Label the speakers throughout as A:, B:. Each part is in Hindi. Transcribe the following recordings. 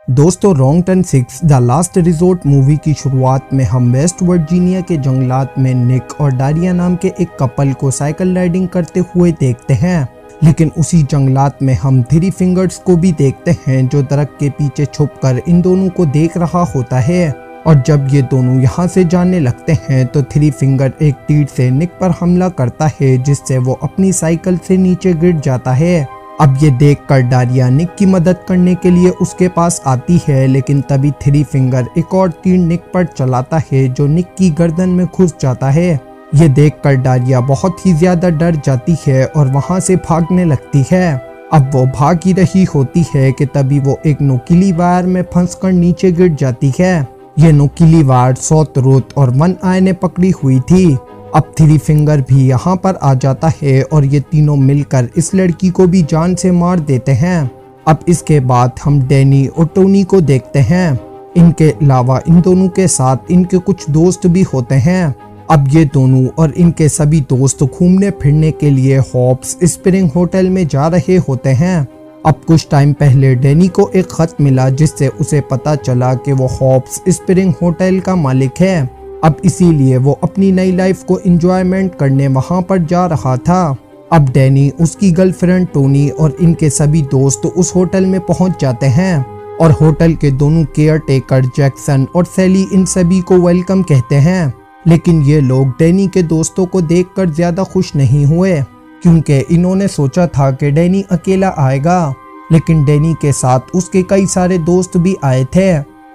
A: दोस्तों, wrong turn 6 the last resort movie की शुरुआत में हम वेस्ट वर्जीनिया के जंगलात में निक और डारिया नाम के एक कपल को साइकिल राइडिंग करते हुए देखते हैं। लेकिन उसी जंगलात में हम थ्री फिंगर्स को भी देखते हैं जो दरख्त के पीछे छुपकर इन दोनों को देख रहा होता है। और जब ये दोनों यहाँ से जाने लगते हैं तो थ्री फिंगर एक तीर से निक पर हमला करता है, जिससे वो अपनी साइकिल से नीचे गिर जाता है। अब ये देखकर डारिया निक की मदद करने के लिए उसके पास आती है, लेकिन तभी थ्री फिंगर एक और तीर निक पर चलाता है जो निक की गर्दन में घुस जाता है। ये देखकर डारिया बहुत ही ज्यादा डर जाती है और वहां से भागने लगती है। अब वो भाग ही रही होती है कि तभी वो एक नुकीली वायर में फंसकर नीचे गिर जाती है। ये नुकीली वायर सॉथ रूथ और वन आई ने पकड़ी हुई थी। अब थ्री फिंगर भी यहाँ पर आ जाता है और ये तीनों मिलकर इस लड़की को भी जान से मार देते हैं। अब इसके बाद हम डैनी और टोनी को देखते हैं। इनके अलावा इन दोनों के साथ इनके कुछ दोस्त भी होते हैं। अब ये दोनों और इनके सभी दोस्त घूमने फिरने के लिए हॉप्स स्प्रिंग होटल में जा रहे होते हैं। अब कुछ टाइम पहले डैनी को एक खत मिला जिससे उसे पता चला कि वो हॉप्स स्प्रिंग होटल का मालिक है। अब इसीलिए वो अपनी नई लाइफ को एंजॉयमेंट करने वहां पर जा रहा था। अब डैनी, उसकी गर्लफ्रेंड टोनी और इनके सभी दोस्त उस होटल में पहुंच जाते हैं और होटल के दोनों केयर टेकर जैक्सन और सैली इन सभी को वेलकम कहते हैं। लेकिन ये लोग डैनी के दोस्तों को देखकर ज्यादा खुश नहीं हुए, क्योंकि इन्होंने सोचा था कि डैनी अकेला आएगा, लेकिन डैनी के साथ उसके कई सारे दोस्त भी आए थे।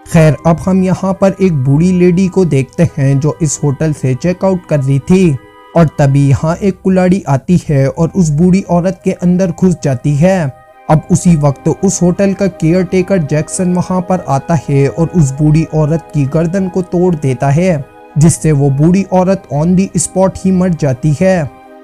A: खैर, अब हम यहाँ पर एक बूढ़ी लेडी को देखते हैं जो इस होटल से चेकआउट कर रही थी। और तभी यहाँ एक कुल्हाड़ी आती है और उस बूढ़ी औरत के अंदर घुस जाती है। अब उसी वक्त उस होटल का केयर टेकर जैक्सन वहाँ पर आता है और उस बूढ़ी औरत की गर्दन को तोड़ देता है, जिससे वो बूढ़ी औरत ऑन दी स्पॉट ही मर जाती है।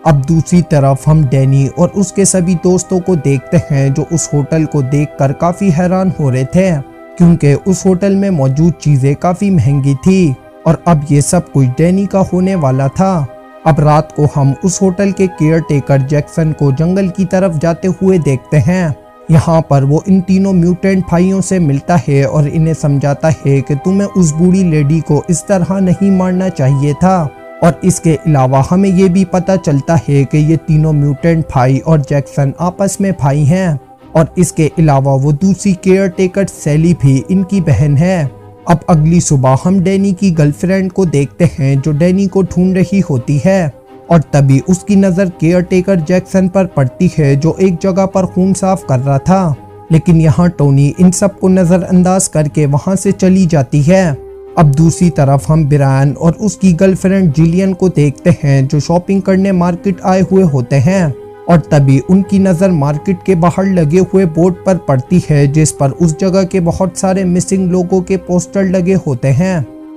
A: अब दूसरी तरफ हम डैनी और उसके सभी दोस्तों को देखते हैं जो उस होटल को देखकर काफी हैरान हो रहे थे, क्योंकि उस होटल में मौजूद चीजें काफी महंगी थी और अब ये सब कुछ डैनी का होने वाला था। अब रात को हम उस होटल के केयर टेकर जैक्सन को जंगल की तरफ जाते हुए देखते हैं। यहाँ पर वो इन तीनों म्यूटेंट भाइयों से मिलता है और इन्हें समझाता है कि तुम्हें उस बूढ़ी लेडी को इस तरह नहीं मारना चाहिए था। और इसके अलावा हमें ये भी पता चलता है कि ये तीनों म्यूटेंट भाई और जैक्सन आपस में भाई हैं और इसके अलावा वो दूसरी केयर टेकर सैली भी इनकी बहन है। अब अगली सुबह हम डैनी की गर्लफ्रेंड को देखते हैं जो डैनी को ढूंढ रही होती है और तभी उसकी नज़र केयर टेकर जैक्सन पर पड़ती है जो एक जगह पर खून साफ कर रहा था। लेकिन यहाँ टोनी इन सब को नज़रअंदाज करके वहाँ से चली जाती है। अब दूसरी तरफ हम ब्रायन और उसकी गर्लफ्रेंड जिलियन को देखते हैं जो शॉपिंग करने मार्केट आए हुए होते हैं और तभी उनकी नज़र मार्केट के बाहर लगे हुए बोर्ड पर पड़ती है जिस पर उस जगह के बहुत सारे मिसिंग लोगों के पोस्टर लगे होते हैं।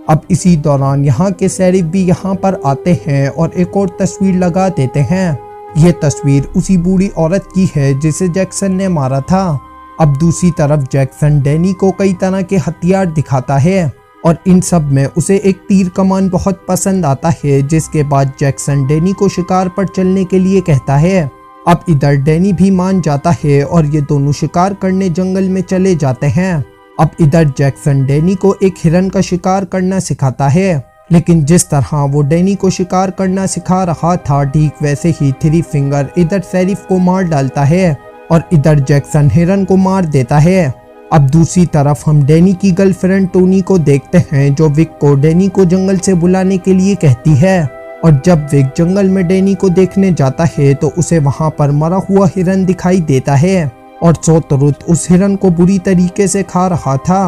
A: अब इसी दौरान यहाँ के शेरिफ भी यहाँ पर आते हैं और एक और तस्वीर लगा देते हैं। ये तस्वीर उसी बूढ़ी औरत की है जिसे जैक्सन ने मारा था। अब दूसरी तरफ जैक्सन डैनी को कई तरह के हथियार दिखाता है और इन सब में उसे एक तीर कमान बहुत पसंद आता है, जिसके बाद जैक्सन डैनी को शिकार पर चलने के लिए कहता है। अब इधर डैनी भी मान जाता है और ये दोनों शिकार करने जंगल में चले जाते हैं। अब इधर जैक्सन डैनी को एक हिरन का शिकार करना सिखाता है, लेकिन जिस तरह वो डैनी को शिकार करना सिखा रहा था ठीक वैसे ही थ्री फिंगर इधर शेरिफ को मार डालता है और इधर जैक्सन हिरन को मार देता है। अब दूसरी तरफ हम डैनी की गर्लफ्रेंड टोनी को देखते हैं जो विक को डैनी को जंगल से बुलाने के लिए कहती है और जब विक जंगल में डैनी को देखने जाता है तो उसे वहां पर मरा हुआ हिरन दिखाई देता है और सॉथ रूथ उस हिरन को बुरी तरीके से खा रहा था।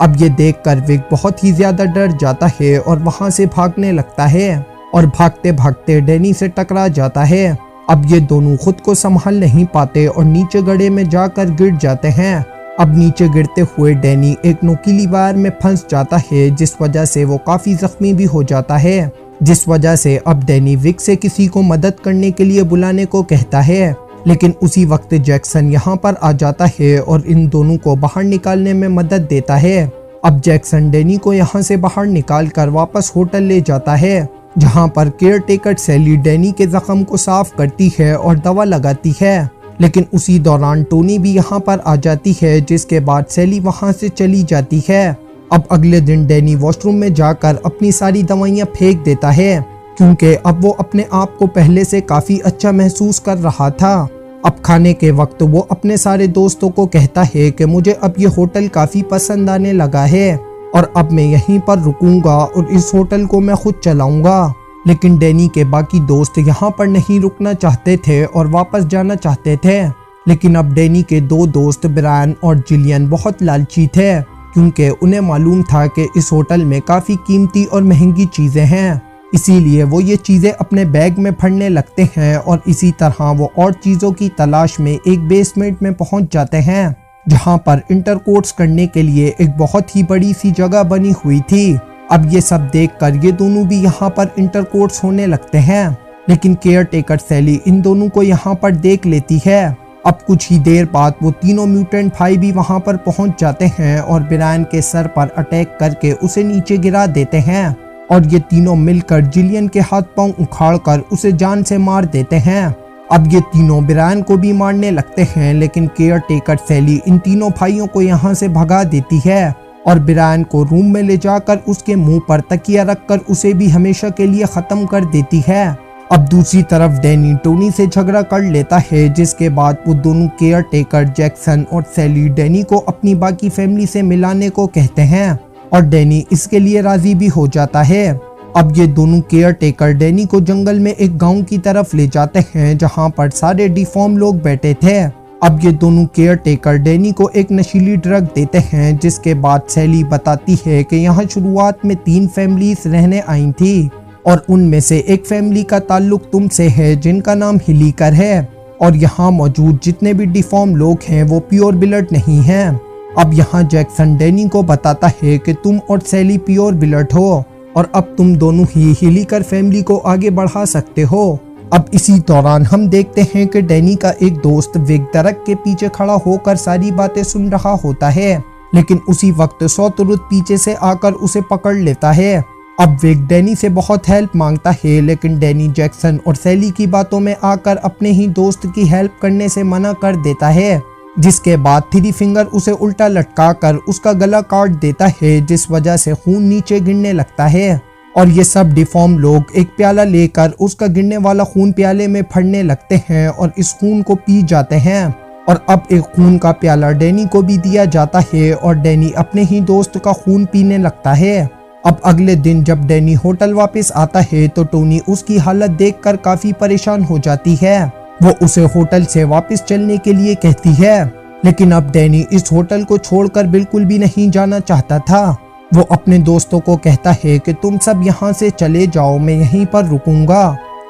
A: अब ये देखकर विक बहुत ही ज्यादा डर जाता है और वहां से भागने लगता है और भागते भागते डैनी से टकरा जाता है। अब ये दोनों खुद को संभाल नहीं पाते और नीचे गड्ढे में जाकर गिर जाते हैं। अब नीचे गिरते हुए डैनी एक नुकीली वायर में फंस जाता है, जिस वजह से वो काफी जख्मी भी हो जाता है, जिस वजह से अब डैनी विक से किसी को मदद करने के लिए बुलाने को कहता है। लेकिन उसी वक्त जैक्सन यहाँ पर आ जाता है और इन दोनों को बाहर निकालने में मदद देता है। अब जैक्सन डैनी को यहाँ से बाहर निकाल कर वापस होटल ले जाता है, जहाँ पर केयर टेकर सैली डैनी के जख्म को साफ करती है और दवा लगाती है। लेकिन उसी दौरान टोनी भी यहाँ पर आ जाती है, जिसके बाद सैली वहाँ से चली जाती है। अब अगले दिन डैनी वॉशरूम में जाकर अपनी सारी दवाइयाँ फेंक देता है, क्योंकि अब वो अपने आप को पहले से काफ़ी अच्छा महसूस कर रहा था। अब खाने के वक्त वो अपने सारे दोस्तों को कहता है कि मुझे अब ये होटल काफ़ी पसंद आने लगा है और अब मैं यहीं पर रुकूंगा और इस होटल को मैं खुद चलाऊंगा। लेकिन डैनी के बाकी दोस्त यहाँ पर नहीं रुकना चाहते थे और वापस जाना चाहते थे। लेकिन अब डैनी के दो दोस्त ब्रायन और जिलियन बहुत लालची थे, क्योंकि उन्हें मालूम था कि इस होटल में काफ़ी कीमती और महंगी चीज़ें हैं। इसीलिए वो ये चीज़ें अपने बैग में भरने लगते हैं और इसी तरह वो और चीज़ों की तलाश में एक बेसमेंट में पहुंच जाते हैं, जहां पर इंटरकोर्स करने के लिए एक बहुत ही बड़ी सी जगह बनी हुई थी। अब ये सब देखकर ये दोनों भी यहाँ पर इंटरकोर्स होने लगते हैं, लेकिन केयर टेकर सैली इन दोनों को यहाँ पर देख लेती है। अब कुछ ही देर बाद वो तीनों म्यूटेंट भाई भी वहाँ पर पहुँच जाते हैं और ब्रायन के सर पर अटैक करके उसे नीचे गिरा देते हैं और ये तीनों मिलकर जिलियन के हाथ पांव उखाड़कर उसे जान से मार देते हैं। अब ये तीनों ब्रायन को भी मारने लगते हैं, लेकिन केयर टेकर सैली इन तीनों भाइयों को यहाँ से भगा देती है और ब्रायन को रूम में ले जाकर उसके मुंह पर तकिया रखकर उसे भी हमेशा के लिए खत्म कर देती है। अब दूसरी तरफ डैनी टोनी से झगड़ा कर लेता है, जिसके बाद वो दोनों केयर टेकर जैक्सन और सैली डैनी को अपनी बाकी फैमिली से मिलाने को कहते हैं और डैनी इसके लिए राजी भी हो जाता है। अब ये दोनों केयर टेकर डैनी को जंगल में एक गांव की तरफ ले जाते हैं, जहां पर सारे डिफॉर्म लोग बैठे थे। अब ये दोनों केयर टेकर डैनी को एक नशीली ड्रग देते हैं, जिसके बाद सैली बताती है कि यहाँ शुरुआत में 3 फैमिलीज रहने आई थी और उनमें से एक फैमिली का ताल्लुक तुमसे है, जिनका नाम हिलीकर है, और यहाँ मौजूद जितने भी डिफॉर्म लोग हैं वो प्योर ब्लड नहीं हैं। अब यहाँ जैक्सन डैनी को बताता है कि तुम और सैली प्योर ब्लड हो और अब तुम दोनों ही हिलीकर फैमिली को आगे बढ़ा सकते हो। अब इसी दौरान हम देखते हैं कि डैनी का एक दोस्त विग दरख्त के पीछे खड़ा होकर सारी बातें सुन रहा होता है, लेकिन उसी वक्त सौतुरुत पीछे से आकर उसे पकड़ लेता है। अब विग डैनी से बहुत हेल्प मांगता है, लेकिन डैनी जैक्सन और सैली की बातों में आकर अपने ही दोस्त की हेल्प करने से मना कर देता है, जिसके बाद 3 फिंगर उसे उल्टा लटकाकर उसका गला काट देता है, जिस वजह से खून नीचे गिरने लगता है और ये सब डिफॉर्म लोग एक प्याला लेकर उसका गिरने वाला खून प्याले में भरने लगते हैं और इस खून को पी जाते हैं। और अब एक खून का प्याला डैनी को भी दिया जाता है और डैनी अपने ही दोस्त का खून पीने लगता है। अब अगले दिन जब डैनी होटल वापस आता है तो टोनी उसकी हालत देखकर काफी परेशान हो जाती है। वो उसे होटल से वापस चलने के लिए कहती है, लेकिन अब डैनी इस होटल को छोड़कर बिल्कुल भी नहीं जाना चाहता था। वो अपने दोस्तों को कहता है कि तुम सब यहाँ से चले जाओ, मैं यहीं पर रुकूंगा।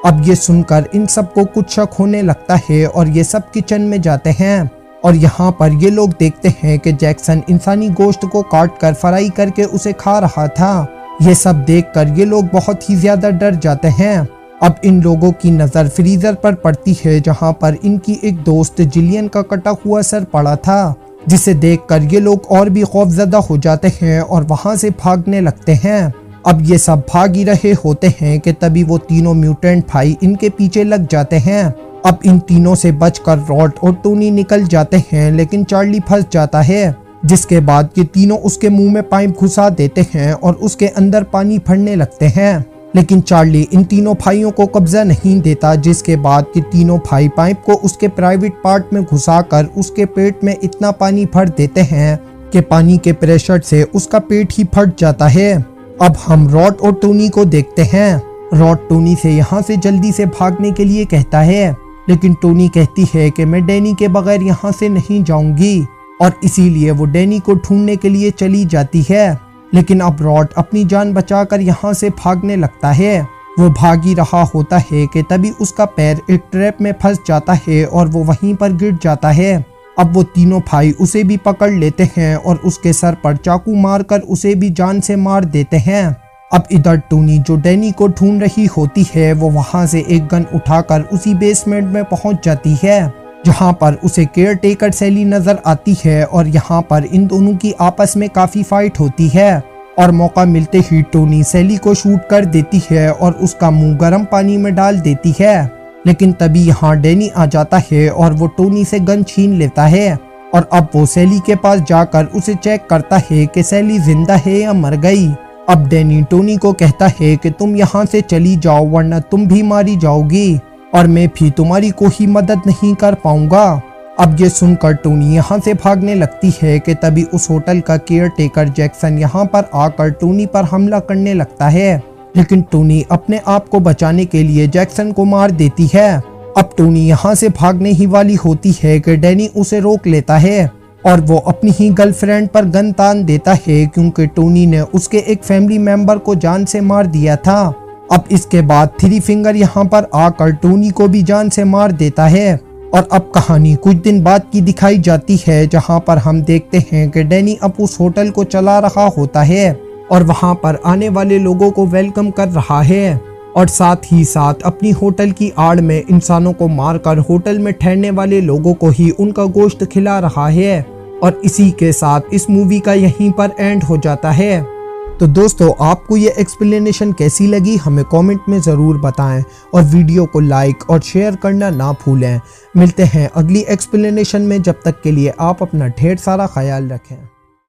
A: अब ये सुनकर इन सबको कुछ शक होने लगता है और ये सब किचन में जाते हैं और यहाँ पर ये लोग देखते हैं कि जैक्सन इंसानी गोश्त को काट कर फ्राई करके उसे खा रहा था। ये सब देखकर ये लोग बहुत ही ज्यादा डर जाते हैं। अब इन लोगों की नज़र फ्रीजर पर पड़ती है, जहाँ पर इनकी एक दोस्त जिलियन का कटा हुआ सर पड़ा था, जिसे देखकर ये लोग और भी खौफजदा हो जाते हैं और वहाँ से भागने लगते हैं। अब ये सब भाग ही रहे होते हैं कि तभी वो तीनों म्यूटेंट भाई इनके पीछे लग जाते हैं। अब इन तीनों से बचकर रॉड और टोनी निकल जाते हैं, लेकिन चार्ली फंस जाता है, जिसके बाद ये तीनों उसके मुंह में पाइप घुसा देते हैं और उसके अंदर पानी भरने लगते हैं। लेकिन चार्ली इन तीनों भाइयों को कब्जा नहीं देता, जिसके बाद ये तीनों भाई पाइप को उसके प्राइवेट पार्ट में घुसाकर उसके पेट में इतना पानी भर देते हैं कि पानी के प्रेशर से उसका पेट ही फट जाता है। अब हम रॉड और टोनी को देखते हैं। रॉड टोनी से यहाँ से जल्दी से भागने के लिए कहता है, लेकिन टोनी कहती है कि मैं डैनी के बगैर यहाँ से नहीं जाऊंगी और इसीलिए वो डैनी को ढूंढने के लिए चली जाती है। लेकिन अब रॉड अपनी जान बचाकर यहाँ से भागने लगता है। वो भाग ही रहा होता है कि तभी उसका पैर एक ट्रैप में फंस जाता है और वो वहीं पर गिर जाता है। अब वो तीनों भाई उसे भी पकड़ लेते हैं और उसके सर पर चाकू मारकर उसे भी जान से मार देते हैं। अब इधर टोनी जो डैनी को ढूंढ रही होती है, वो वहाँ से एक गन उठाकर उसी बेसमेंट में पहुँच जाती है, जहाँ पर उसे केयर टेकर सैली नजर आती है और यहाँ पर इन दोनों की आपस में काफी फाइट होती है और मौका मिलते ही टोनी सैली को शूट कर देती है और उसका मुंह गर्म पानी में डाल देती है। लेकिन तभी यहाँ डैनी आ जाता है और वो टोनी से गन छीन लेता है और अब वो सैली के पास जाकर उसे चेक करता है कि सैली जिंदा है या मर गई। अब डैनी टोनी को कहता है कि तुम यहाँ से चली जाओ वरना तुम भी मारी जाओगी और मैं भी तुम्हारी कोई मदद नहीं कर पाऊंगा। अब ये सुनकर टोनी यहाँ से भागने लगती है कि तभी उस होटल का केयर टेकर जैक्सन यहाँ पर आकर टोनी पर हमला करने लगता है, लेकिन टोनी अपने आप को बचाने के लिए जैक्सन को मार देती है। अब टोनी यहाँ से भागने ही वाली होती है कि डैनी उसे रोक लेता है और वो अपनी ही गर्लफ्रेंड पर गन तान देता है क्योंकि टोनी ने उसके एक फैमिली मेंबर को जान से मार दिया था। अब इसके बाद थ्री फिंगर यहाँ पर आकर टोनी को भी जान से मार देता है और अब कहानी कुछ दिन बाद की दिखाई जाती है जहाँ पर हम देखते हैं कि डैनी अब उस होटल को चला रहा होता है और वहाँ पर आने वाले लोगों को वेलकम कर रहा है और साथ ही साथ अपनी होटल की आड़ में इंसानों को मारकर होटल में ठहरने वाले लोगों को ही उनका गोश्त खिला रहा है। और इसी के साथ इस मूवी का यहीं पर एंड हो जाता है। तो दोस्तों, आपको ये एक्सप्लेनेशन कैसी लगी हमें कमेंट में ज़रूर बताएं और वीडियो को लाइक और शेयर करना ना भूलें। मिलते हैं अगली एक्सप्लेनेशन में, जब तक के लिए आप अपना ढेर सारा ख्याल रखें।